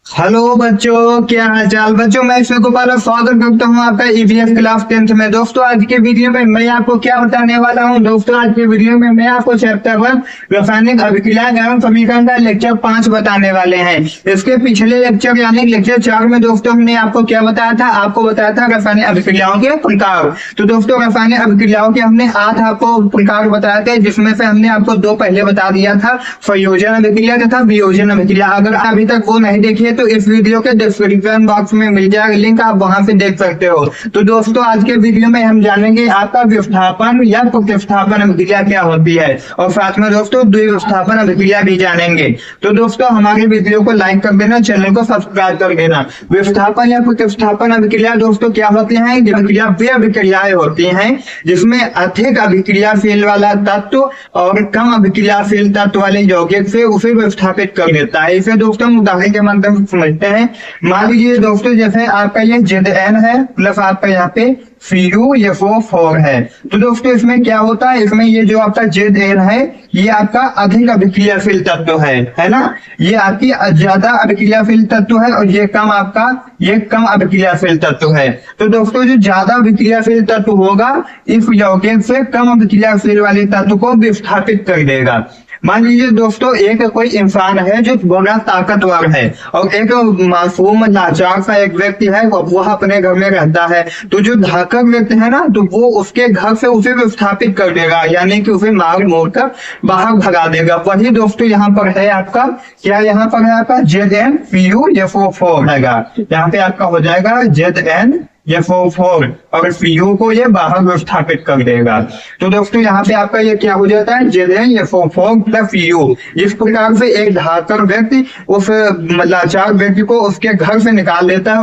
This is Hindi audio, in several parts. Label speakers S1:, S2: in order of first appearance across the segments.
S1: हेलो बच्चों, क्या हाल चाल। बच्चों मैं ईश्वर गोपाल स्वागत करता हूँ आपका ईवीएस क्लास 10th में। दोस्तों आज के वीडियो में मैं आपको क्या बताने वाला हूँ। दोस्तों आज के वीडियो में मैं आपको चैप्टर 1 रासायनिक अभिक्रिया एवं समीकरण का लेक्चर 5 बताने वाले हैं। इसके पिछले लेक्चर यानी लेक्चर 4 में दोस्तों हमने आपको क्या बताया था, आपको बताया था रासायनिक अभिक्रियाओं के प्रकार। तो दोस्तों रासायनिक अभिक्रियाओं के हमने 8 आपको प्रकार बताए थे, जिसमें से हमने आपको 2 पहले बता दिया था, संयोजन अभिक्रिया तथा वियोजन अभिक्रिया। अगर अभी तक वो नहीं देखिए तो इस वीडियो के डिस्क्रिप्शन बॉक्स में मिल जाएगा लिंक, आप वहां से देख सकते हो। तो दोस्तों आज के वीडियो में हम जानेंगे आपका विस्थापन या प्रतिस्थापन अभिक्रिया क्या होती है, और साथ में दोस्तों द्विविस्थापन अभिक्रिया भी जानेंगे। तो दोस्तों हमारे वीडियो को लाइक कर देना, चैनल को सब्सक्राइब कर देना। विस्थापन या प्रतिस्थापन अभिक्रिया दोस्तों क्या होती है, अभिक्रिया वे अभिक्रियाएं होती हैं जिसमें अधिक अभिक्रियाशील वाला तत्व और कम अभिक्रियाशील तत्व वाले यौगिक से उसे विस्थापित कर देता है। इसे दोस्तों उदाहरण के माध्यम से समझते हैं। मान लीजिए दोस्तों जैसे आपका ये ZN है प्लस आपका यहाँ पे CuSO4 है। तो दोस्तों इसमें क्या होता है, इसमें ये जो आपका ZN है ये आपका अधिक अभिक्रियाशील तत्व है ना। ये आपकी ज्यादा अभिक्रियाशील तत्व है और ये कम अभिक्रियाशील तत्व है। तो दोस्तों जो ज्यादा अभिक्रियाशील तत्व होगा इस यौगिक से कम अभिक्रियाशील वाले तत्व को विस्थापित कर देगा। मान लीजिए दोस्तों एक कोई इंसान है जो बड़ा ताकतवर है और एक मासूम लाचार सा एक व्यक्ति है, वह अपने घर में रहता है। तो जो धाकड़ व्यक्ति है ना, तो वो उसके घर से उसे विस्थापित कर देगा, यानी कि उसे मार मोड़ कर बाहर भगा देगा। वही दोस्तों यहाँ पर है आपका क्या, यहाँ पर है आपका ZnCuSO4 है। यहाँ पे आपका हो जाएगा ZnCuSO4 और CO को ये बाहर विस्थापित कर देगा। तो दोस्तों यहाँ पे आपका ये क्या हो जाता है, ZnCuSO4 प्लस CO। इस प्रकार से एक धाकड़ व्यक्ति उस लाचार व्यक्ति को उसके घर से निकाल देता है,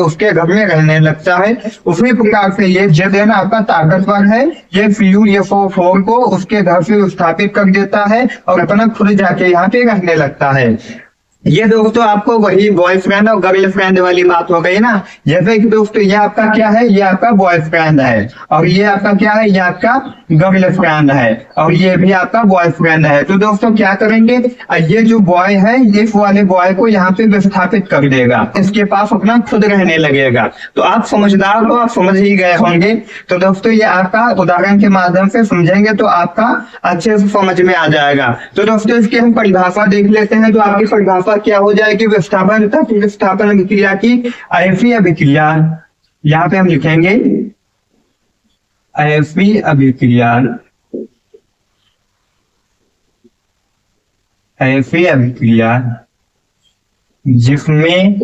S1: उसके घर में रहने लगता है। उसी प्रकार से ये ZN आपका ताकतवर है, ये CuSO4 को उसके घर से विस्थापित कर देता है और अपना खुद जाके यहाँ पे रहने लगता है। ये दोस्तों आपको वही बॉयफ्रेंड और गर्लफ्रेंड वाली बात हो गई ना। जैसे कि दोस्तों ये आपका क्या है, ये आपका बॉयफ्रेंड है और ये आपका क्या है, ये आपका गर्लफ्रेंड है और ये भी आपका बॉयफ्रेंड है। तो दोस्तों क्या करेंगे, ये जो बॉय है ये वाले बॉय को यहाँ पे विस्थापित कर देगा, इसके पास अपना खुद रहने लगेगा। तो आप समझदार हो, आप समझ ही गए होंगे। तो दोस्तों ये आपका उदाहरण के माध्यम से समझेंगे तो आपका अच्छे से समझ में आ जाएगा। तो दोस्तों इसकी हम परिभाषा देख लेते हैं। तो आपकी परिभाषा क्या हो जाएगी, विस्थापन तथा विस्थापन अभिक्रिया की अयस्वी अभिक्रिया। यहाँ पे हम लिखेंगे अयस्वी अभिक्रिया, अयस्वी अभिक्रिया जिसमें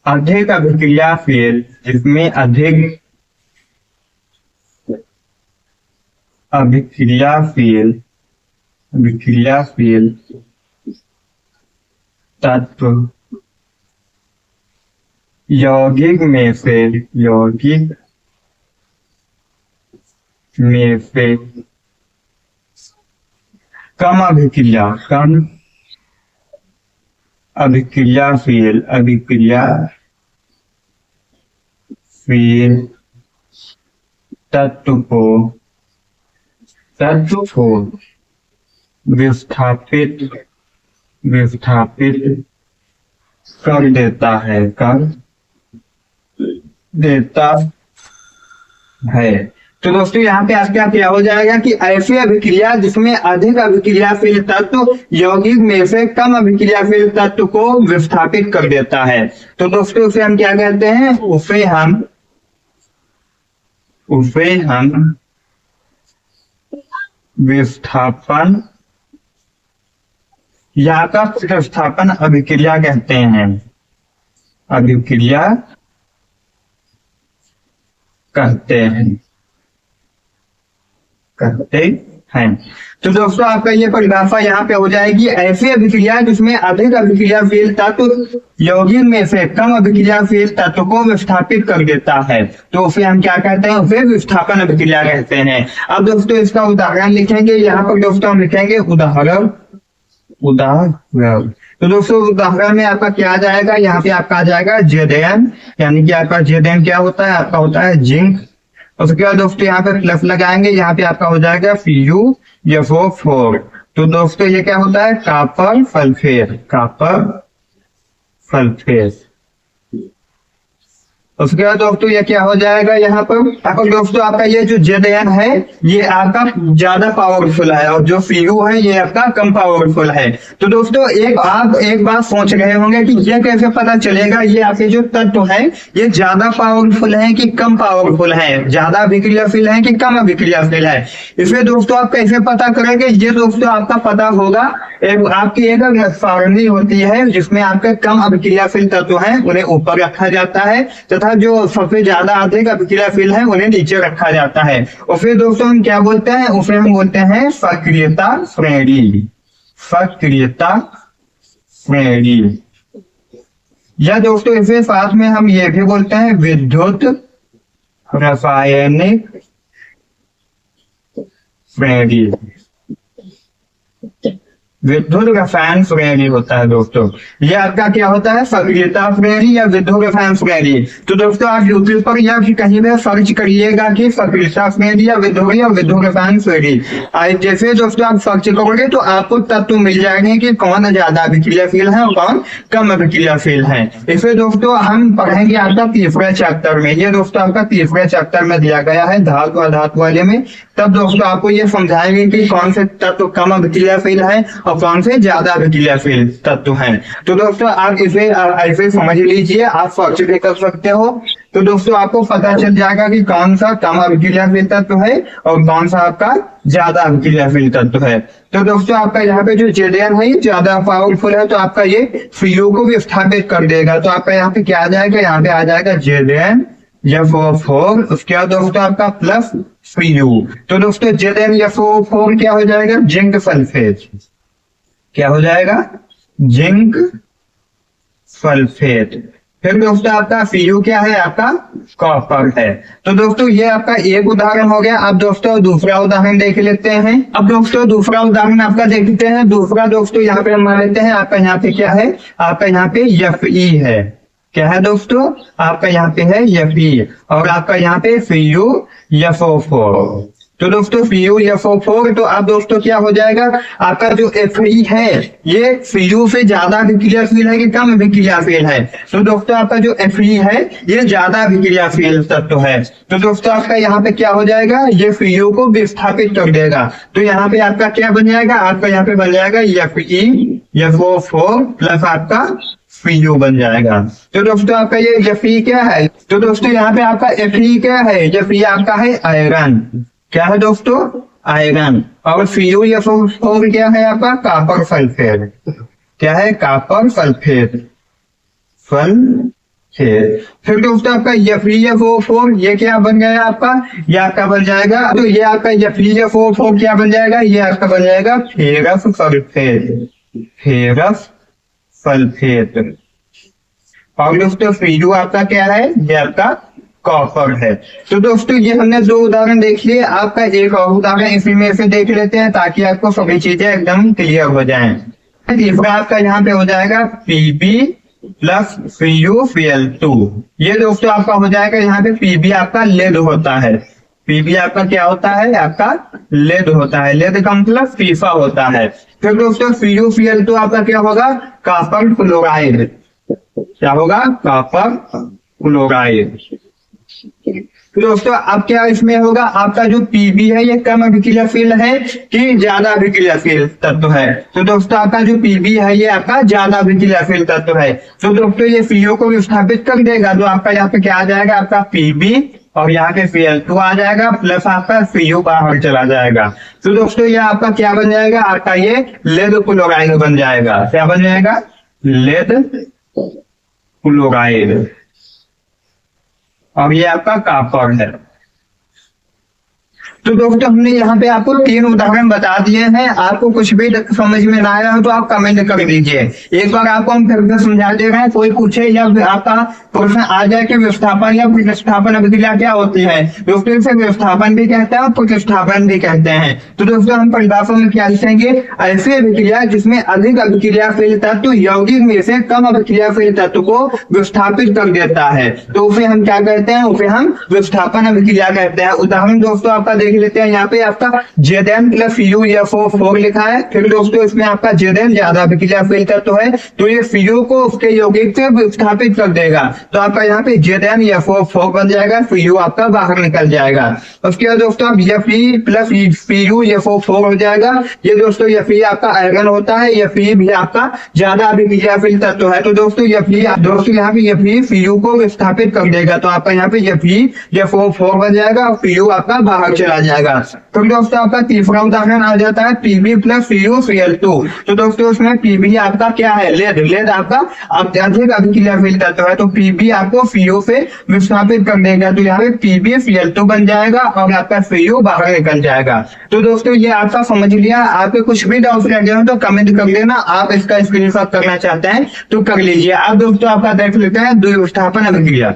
S1: अधिक अभिक्रियाशील अभिक्रियाशील तत्व यौगिक में से कम अभिक्रियाशील तत्व को विस्थापित कर देता है। तो दोस्तों यहाँ पे आपका क्या हो जाएगा कि ऐसी अभिक्रिया जिसमें अधिक अभिक्रियाशील तत्व यौगिक में से कम अभिक्रियाशील तत्व को विस्थापित कर देता है। तो दोस्तों उसे हम क्या कहते हैं, उसे हम विस्थापन या का प्रतिस्थापन अभिक्रिया कहते हैं, तो दोस्तों आपका ये परिभाषा यहाँ पे हो जाएगी, ऐसी अभिक्रिया जिसमें अधिक अभिक्रियाशील तत्व यौगिक में से कम अभिक्रियाशील तत्व को विस्थापित कर देता है। तो उसे हम क्या कहते हैं, उसे विस्थापन अभिक्रिया कहते हैं। अब दोस्तों इसका उदाहरण लिखेंगे। यहाँ पर दोस्तों हम लिखेंगे उदाहरण। तो दोस्तों उदाहरण में आपका क्या आ जाएगा, यहाँ पे आपका आ जाएगा ZN, यानी कि आपका ZN क्या होता है, आपका होता है जिंक। उसके बाद दोस्तों यहाँ पे प्लस लगाएंगे, यहाँ पे आपका हो जाएगा CuSO4 तो दोस्तों ये क्या होता है, कॉपर सल्फेट, कॉपर सल्फेट। उसके बाद दोस्तों ये क्या हो जाएगा यहाँ पर दोस्तों आपका ये जो Zn है ये आपका ज्यादा पावरफुल है और जो Fu है ये आपका कम पावरफुल है। तो दोस्तों आप एक बात सोच रहे होंगे कि ये कैसे पता चलेगा ये आपके जो तत्व है ये ज्यादा पावरफुल है कि कम पावरफुल है, ज्यादा अभिक्रियाशील है कि कम अभिक्रियाशील है। इसलिए दोस्तों आप कैसे पता करेंगे, ये दोस्तों आपका पता होगा आपकी एक सारणी होती है जिसमें आपके कम अभिक्रियाशील तत्व हैं उन्हें ऊपर रखा जाता है तथा जो सबसे ज्यादा अधिक अभिक्रियाशील है उन्हें नीचे रखा जाता है। और फिर दोस्तों हम क्या बोलते हैं, उसे हम बोलते हैं सक्रियता श्रेणी, सक्रियता श्रेणी। या दोस्तों इसे साथ में हम ये भी बोलते हैं विद्युत रासायनिक श्रेणी, विद्युत रसायन श्रेणी होता है दोस्तों। ये आपका क्या होता है, सक्रियता श्रेणी या विद्युत रसायन श्रेणी। तो दोस्तों आप यूट्यूब पर या कहीं भी सर्च करिएगा कि सक्रियता श्रेणी या विद्युत रसायन श्रेणी। जैसे दोस्तों आप सर्च करोगे तो आपको तत्व मिल जाएंगे कि कौन ज्यादा अभिक्रियाशील है और कौन कम अभिक्रियाशील है। इसे दोस्तों हम पढ़ेंगे आपका तीसरे चैप्टर में। ये दोस्तों आपका तीसरे चैप्टर में दिया गया है धातु अधातु वाले में। तब दोस्तों आपको ये समझाएंगे कि कौन से तत्व कम अभिक्रियाशील है और कौन से ज्यादा अभिक्रियाशील तत्व हैं। तो दोस्तों आप इसे ऐसे समझ लीजिए, आप सर्च भी कर सकते हो। तो दोस्तों आपको पता चल जाएगा कि कौन सा कम अभिक्रियाशील तत्व है और कौन सा आपका ज्यादा अभिक्रियाशील तत्व है। तो दोस्तों आपका यहाँ पे जो Zn है ये ज्यादा पावरफुल है तो आपका ये Fu को भी स्थापित कर देगा। तो आपका यहाँ पे क्या आ जाएगा, यहाँ पे आ जाएगा Zn FO4, उसके बाद दोस्तों आपका प्लस Fu। तो दोस्तों Zn FO4 क्या हो जाएगा, जिंक सल्फेट। क्या हो जाएगा, जिंक सल्फेट। फिर दोस्तों आपका Fu क्या है, आपका कॉपर है। तो दोस्तों ये आपका एक उदाहरण हो गया। अब दोस्तों दूसरा उदाहरण देख लेते हैं। अब दोस्तों दूसरा उदाहरण आपका देखते हैं। दूसरा दोस्तों यहाँ पे हम मान लेते हैं आपका यहाँ पे क्या है, आपका यहाँ पे Fe है। क्या है दोस्तों, आपका यहाँ पे है Fe और आपका यहाँ पे Fu FO4। तो दोस्तों Fu FO4 तो अब दोस्तों क्या हो जाएगा, आपका जो Fe है ये Fu से ज्यादा अभिक्रियाशील है कि कम अभिक्रियाशील है। तो दोस्तों आपका जो Fe है ये ज्यादा अभिक्रियाशील तत्व है। तो दोस्तों आपका यहाँ पे क्या हो जाएगा, ये Fu को विस्थापित कर देगा। तो यहाँ पे आपका क्या बन जाएगा, आपका यहाँ पे बन जाएगा Fe FO4 प्लस आपका Fu बन जाएगा। तो दोस्तों आपका ये Fe क्या है, तो दोस्तों यहाँ पे आपका Fe क्या है, Fe आपका है आयरन। क्या है दोस्तों, आयरन। और Fu FO4 क्या है आपका, कॉपर सल्फेट। क्या है, कॉपर सल्फेट, सल्फेट। फिर दोस्तों आपका Fe FO4 ये क्या बन गया आपका, ये आपका बन जाएगा, तो ये आपका Fe FO4 क्या बन जाएगा, ये आपका बन जाएगा फेरस सल्फेट, फेरस सल्फेट। और दोस्तों Fu आपका क्या है, ये आपका कॉपर है। तो दोस्तों ये हमने दो उदाहरण देख लिए। आपका एक और उदाहरण इसी में से देख लेते हैं ताकि आपको सभी चीजें एकदम क्लियर हो जाएं। तीसरा आपका यहाँ पे हो जाएगा Pb प्लस FuCl2। ये दोस्तों आपका हो जाएगा यहाँ पे Pb आपका लेड होता है। Pb आपका क्या होता है, आपका लेड होता है। लेड का मतलब शीशा होता है। फिर दोस्तों FuCl2 आपका क्या होगा, कॉपर क्लोराइड। क्या होगा, कॉपर क्लोराइड। तो दोस्तों अब क्या इसमें होगा, आपका जो Pb है ये कम अभिक्रियाशील है कि ज्यादा अभिक्रियाशील तत्व है। तो दोस्तों आपका जो Pb है ये आपका ज्यादा अभिक्रियाशील तत्व है। तो दोस्तों ये Fu को विस्थापित कर देगा। तो आपका यहाँ पे क्या आ जाएगा, आपका Pb और यहाँ पे Cl2 आ जाएगा प्लस आपका Fu बाहर चला जाएगा। तो दोस्तों ये आपका क्या बन जाएगा, आपका ये लेड क्लोराइड बन जाएगा। क्या बन जाएगा, लेड क्लोराइड। और ये आपका कॉपर है। तो दोस्तों हमने यहाँ पे आपको 3 उदाहरण बता दिए हैं। आपको कुछ भी समझ में ना आया हो तो आप कमेंट कर दीजिए। एक बार आपको हम फिर से समझा दे रहे हैं, कोई पूछे या आपका प्रश्न आ जाए कि विस्थापन या प्रतिस्थापन अभिक्रिया क्या होती है। दोस्तों इसे विस्थापन भी कहते हैं और प्रतिस्थापन भी कहते हैं। तो दोस्तों हम परिभाषा में क्या लिखेंगे, ऐसी अभिक्रिया जिसमें अधिक अभिक्रियाशील तत्व यौगिक में से कम अभिक्रियाशील तत्व को विस्थापित कर देता है तो उसे हम क्या कहते हैं, उसे हम विस्थापन अभिक्रिया कहते हैं। उदाहरण दोस्तों आपका देख लेते हैं यहाँ पे आपका Zn प्लस FeO लिखा है। फिर दोस्तों इसमें आपका Zn ज्यादा अभिक्रिया फिल्टर तो है, तो ये FeO को उसके यौगिक से विस्थापित कर देगा, तो आपका यहाँ पे Zn बन जाएगा, FeO आपका बाहर निकल जाएगा। उसके बाद दोस्तों आप Fe प्लस FeO हो जाएगा। ये दोस्तों Fe आपका आयरन होता है, Fe भी आपका ज्यादा अभिक्रिया फिल्टर तो है, तो दोस्तों दोस्तों यहाँ पे Fe FeO को विस्थापित कर देगा, तो आपका यहाँ पे Fe बन जाएगा और FeO आपका बाहर चला जाएगा। तो दोस्तों आपका तीसरा उदाहरण आ जाता है Pb प्लस FeO तो दोस्तों उसमें Pb आपका क्या है, लेड आपका अत्यधिक अभिक्रिया फिल्टर तो है, तो Pb आपको FeO से विस्थापित कर देगा, तो यहाँ पे PbCl2 बन जाएगा और आपका FeO बाहर निकल जाएगा। तो दोस्तों ये आपका समझ लिया। आपके कुछ भी डाउट रह गए हो तो कमेंट कर देना, आप इसका स्क्रीनशॉट करना चाहते हैं तो कर लीजिए। अब दोस्तों आपका देख लेते हैं द्विविस्थापन अभिक्रिया।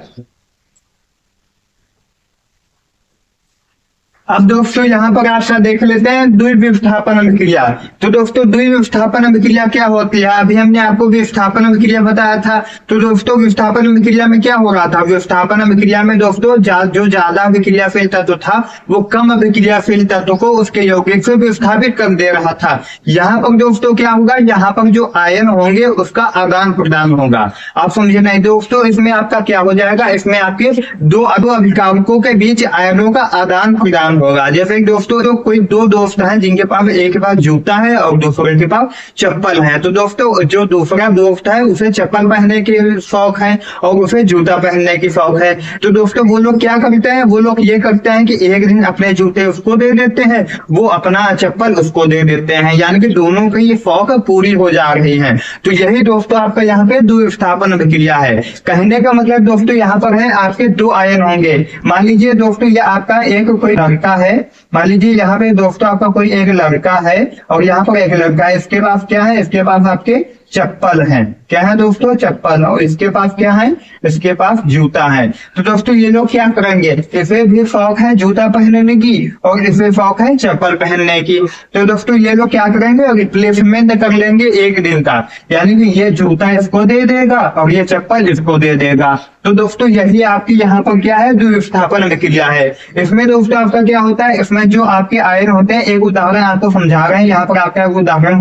S1: अब दोस्तों यहाँ पर आपका देख लेते हैं द्विविस्थापन अभिक्रिया। तो दोस्तों द्विविस्थापन अभिक्रिया क्या होती है, अभी हमने आपको विस्थापन अभिक्रिया बताया था। तो दोस्तों विस्थापन अभिक्रिया में क्या हो रहा था, विस्थापन अभिक्रिया में दोस्तों जो ज्यादा अभिक्रियाशील तत्व था वो कम अभिक्रियाशील तत्व को उसके यौगिक से विस्थापित कर दे रहा था। यहाँ पर दोस्तों क्या होगा, यहाँ पर जो आयन होंगे उसका आदान प्रदान होगा। आप समझे नहीं दोस्तों, इसमें आपका क्या हो जाएगा, इसमें आपके दो अभिकारकों के बीच आयनों का आदान प्रदान होगा। जैसे दोस्तों तो कोई दो दोस्त हैं जिनके पास एक के पास जूता है और दूसरे के पास चप्पल है, तो दोस्तों जो दूसरा दोस्त है उसे चप्पल पहनने की शौक है और उसे जूता पहनने की शौक है। तो दोस्तों वो लोग क्या करते हैं, वो लोग ये करते हैं कि एक दिन अपने जूते उसको दे देते हैं, वो अपना चप्पल उसको दे देते हैं, यानी कि दोनों की ये शौक पूरी हो जा रही है। तो यही दोस्तों आपका यहाँ पे द्विविस्थापन अभिक्रिया है। कहने का मतलब दोस्तों यहाँ पर है आपके दो आयन होंगे। मान लीजिए दोस्तों ये आपका एक कोई लड़का है, मान लीजिए यहाँ पे दोस्तों आपका कोई एक लड़का है और यहाँ पर एक लड़का है, इसके पास क्या है, इसके पास आपके चप्पल है, क्या है दोस्तों, चप्पल, और इसके पास क्या है, इसके पास जूता है। तो दोस्तों ये लोग क्या करेंगे, इसे भी शौक है जूता पहनने की और इसे शौक है चप्पल पहनने की, तो दोस्तों ये लोग क्या करेंगे, रिप्लेसमेंट कर लेंगे एक दिन का, यानी कि ये जूता इसको दे देगा और ये चप्पल इसको दे देगा। तो दोस्तों यही आपकी यहाँ पर क्या है, द्विविस्थापन अभिक्रिया है। इसमें दोस्तों आपका क्या होता है, इसमें जो आपके आयन होते हैं, एक उदाहरण आपको समझा रहे हैं, यहाँ पर आपका उदाहरण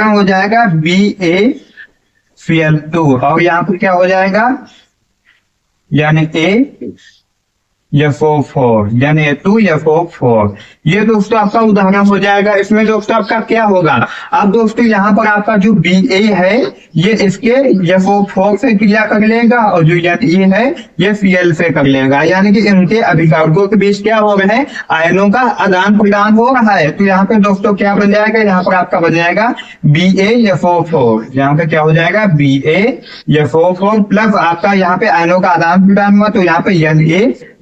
S1: हो जाएगा BaCl2 और यहाँ पर क्या हो जाएगा, यानी A2 यानी A2 ये दोस्तों आपका उदाहरण हो जाएगा। इसमें दोस्तों आपका क्या होगा, अब दोस्तों यहाँ पर आपका जो Ba है ये इसके FO4 से क्रिया कर लेगा और जो E है ये Cl से कर लेगा, यानी कि इनके अभिकारकों के बीच क्या हो रहा है, आयनों का आदान प्रदान हो रहा है। तो यहाँ पे दोस्तों क्या बन जाएगा, यहाँ पर आपका बन जाएगा BaFO4, यहाँ पे क्या हो जाएगा BaFO4 प्लस आपका यहाँ पे आयनों का आदान प्रदान हुआ, तो यहाँ पे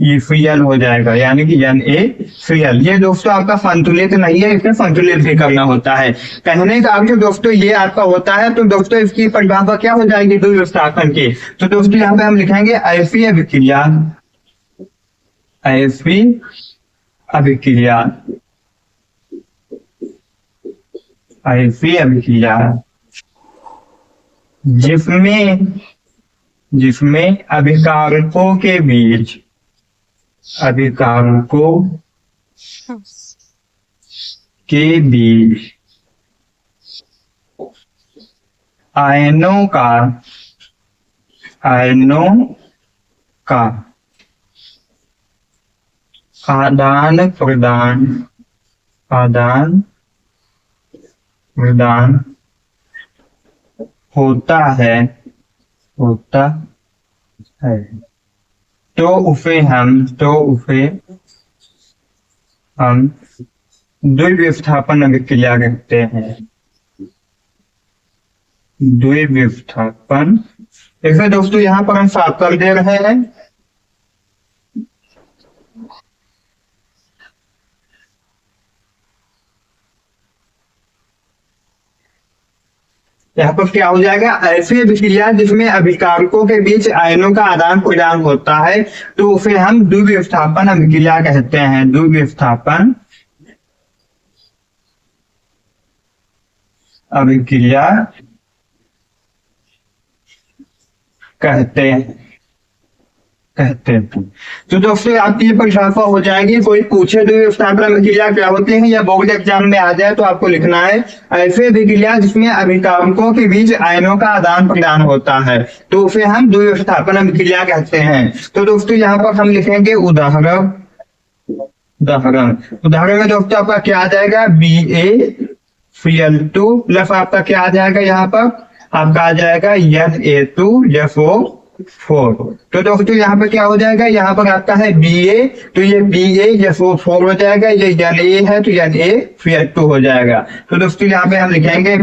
S1: NaCl हो जाएगा, यानी कि NaCl। ये दोस्तों आपका संतुलित नहीं है, इसे संतुलित भी करना होता है। कहने का अर्थ दोस्तों ये आपका होता है। तो दोस्तों इसकी परिभाषा क्या हो जाएगी द्विविस्थापन की, तो दोस्तों यहाँ पे हम लिखेंगे ऐसी अभिक्रिया जिसमें अभिकारकों के बीच आयनों का आदान प्रदान होता है तो उसे हम द्विविस्थापन अभिक्रिया कहते हैं। द्विविस्थापन, इसे दोस्तों यहाँ पर हम साफ कर दे रहे हैं। यहाँ पर क्या हो जाएगा, ऐसी अभिक्रिया जिसमें अभिकारकों के बीच आयनों का आदान प्रदान होता है तो उसे हम द्विविस्थापन अभिक्रिया कहते हैं। द्विविस्थापन अभिक्रिया कहते कहते हैं। तो दोस्तों आपकी ये परीक्षा हो जाएगी, कोई पूछे द्वि विस्थापन अभिक्रिया क्या होते हैं या बोर्ड एग्जाम में आ जाए तो आपको लिखना है ऐसे अभिक्रिया जिसमें अभिकारकों के बीच आयनों का आदान प्रदान होता है, तो उसे हम द्वि विस्थापन अभिक्रिया कहते हैं। तो दोस्तों यहाँ पर हम लिखेंगे उदाहरण में दोस्तों आपका क्या आ जाएगा, BaCl2 प्लस आपका क्या आ जाएगा, यहाँ पर आपका आ जाएगा Na2SO4। तो दोस्तों यहाँ पर क्या हो जाएगा, यहाँ पर आपका है Ba, तो ये BaSO4 हो जाएगा, ये Na है तो NaCl2 हो जाएगा। तो दोस्तों यहाँ पे हम लिखेंगे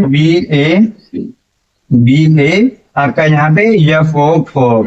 S1: Ba आपका यहाँ पे SO4,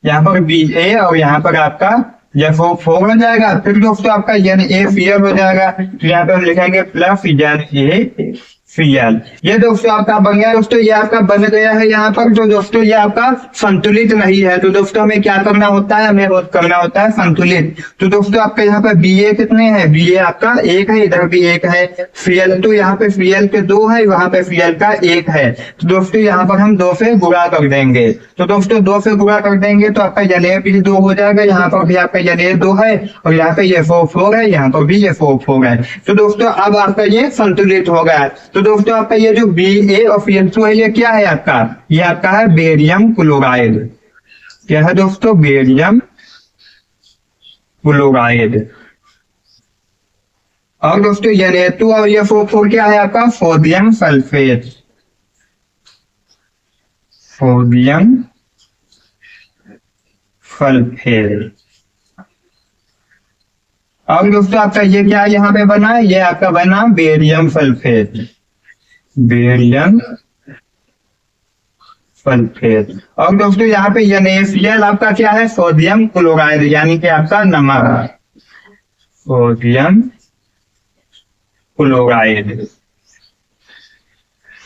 S1: यहाँ पर Ba और यहाँ पर आपका SO4 हो जाएगा। फिर दोस्तों आपका NaCl हो जाएगा, तो यहाँ पे हम लिखेंगे प्लस NaCl। ये दोस्तों आपका बन गया। दोस्तों ये आपका बन गया है यहाँ पर। तो दोस्तों ये आपका संतुलित नहीं है, तो दोस्तों हमें क्या करना होता है, हमें करना होता है संतुलित। तो दोस्तों आपका यहाँ पे Ba कितने हैं, Ba आपका 1 है, इधर भी 1 है। Cl तो यहाँ पे Cl के 2 है, वहां पे Cl का 1 है। तो दोस्तों यहाँ पर हम 2 से गुणा कर देंगे। तो दोस्तों 2 से गुणा कर देंगे तो आपका Na भी 2 हो जाएगा, यहाँ पर भी आपका Na 2 है और यहाँ पे SO4 है, यहाँ पर भी SO4 है। तो दोस्तों अब आपका ये संतुलित हो गया। तो दोस्तों आपका ये जो Ba और Cl2 है ये क्या है आपका, ये आपका है बेरियम क्लोराइड। क्या है दोस्तों, बेरियम क्लोराइड। और दोस्तों Na2 और SO4 क्या है आपका, सोडियम सल्फेट। Sodium sulphate. और दोस्तों आपका ये क्या यहाँ पे बना है, ये आपका बना बेरियम सल्फेट। Barium sulphate. और दोस्तों यहाँ पे NaCl आपका क्या है, सोडियम क्लोराइड, यानी कि आपका नमक, सोडियम क्लोराइड,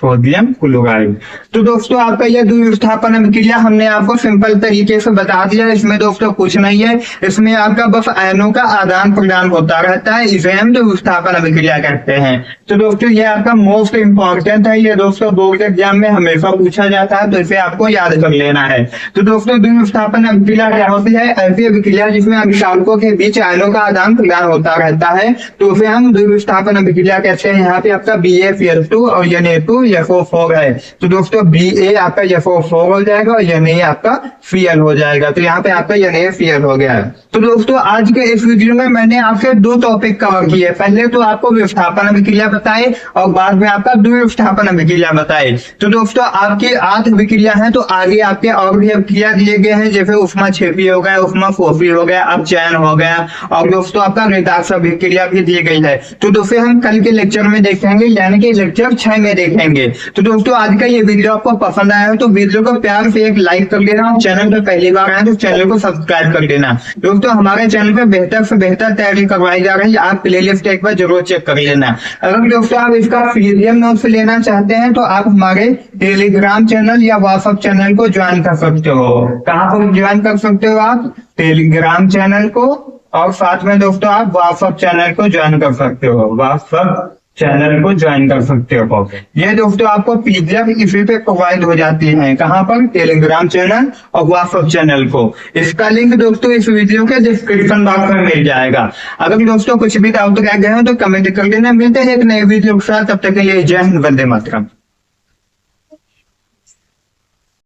S1: सोडियम क्लोराइड। तो दोस्तों आपका यह द्वि विस्थापन अभिक्रिया हमने आपको सिंपल तरीके से बता दिया। इसमें दोस्तों कुछ नहीं है, इसमें आपका बस आयनों का आदान प्रदान होता रहता है, इसे हम द्वि विस्थापन अभिक्रिया कहते हैं। तो दोस्तों ये आपका मोस्ट इंपॉर्टेंट है, ये दोस्तों बोर्ड एग्जाम में हमेशा पूछा जाता है, तो इसे आपको याद कर लेना है। तो दोस्तों द्वि विस्थापन अभिक्रिया क्या होती है, ऐसी अभिक्रिया जिसमें अभिकारकों के बीच आयनों का आदान प्रदान होता रहता है, तो उसे हम द्वि विस्थापन अभिक्रिया कहते हैं। यहाँ पे आपका BaCl2 और Na2 SO4 है। तो दोस्तों Ba आपका SO4 हो जाएगा और Na आपका Cl हो जाएगा। तो यहाँ पे आपका NaCl हो गया है। तो दोस्तों आज के इस वीडियो में मैंने आपके 2 टॉपिक कवर किए। पहले तो आपको विस्थापन अभिक्रिया बताए और बाद में आपका द्वि विस्थापन अभिक्रिया बताए। तो दोस्तों आपकी 8 अभिक्रिया हैं, तो आगे आपके और भी अभिक्रिया दिए गए हैं, जैसे उष्मा क्षेपी हो गया, उष्मा फोफी हो गया, अपचयन हो गया, और दोस्तों आपका रिदाक्ष अभिक्रिया भी दी गई है। तो दोस्तों हम कल के लेक्चर में देखेंगे, यानी कि लेक्चर 6 में देखेंगे। तो दोस्तों आज का ये वीडियो आपको पसंद आया हो तो वीडियो को प्यार से एक लाइक कर देना, चैनल पर पहली बार आए तो चैनल को सब्सक्राइब कर देना। दोस्तों हमारे चैनल पे बेहतर से बेहतर तैयारी करवाई जा रही है, आप प्लेलिस्ट एक बार जरूर चेक कर लेना। अगर दोस्तों आप इसका PDF नोट्स लेना चाहते हैं तो आप हमारे टेलीग्राम चैनल या व्हाट्सएप चैनल को ज्वाइन कर सकते हो। कहाँ पर ज्वाइन कर सकते हो आप, टेलीग्राम चैनल को, और साथ में दोस्तों आप व्हाट्सएप चैनल को ज्वाइन कर सकते हो, व्हाट्सएप चैनल को ज्वाइन कर सकते हो। ये दोस्तों आपको PDF इसी पे प्रोवाइड हो जाती है, कहाँ पर, टेलीग्राम चैनल और व्हाट्सएप चैनल को। इसका लिंक दोस्तों इस वीडियो के डिस्क्रिप्शन बॉक्स में मिल जाएगा। अगर दोस्तों कुछ भी डाउट रह गए हो तो कमेंट कर देना। मिलते हैं एक नए वीडियो के साथ, तब तक के लिए जय हिंद, वंदे मातरम।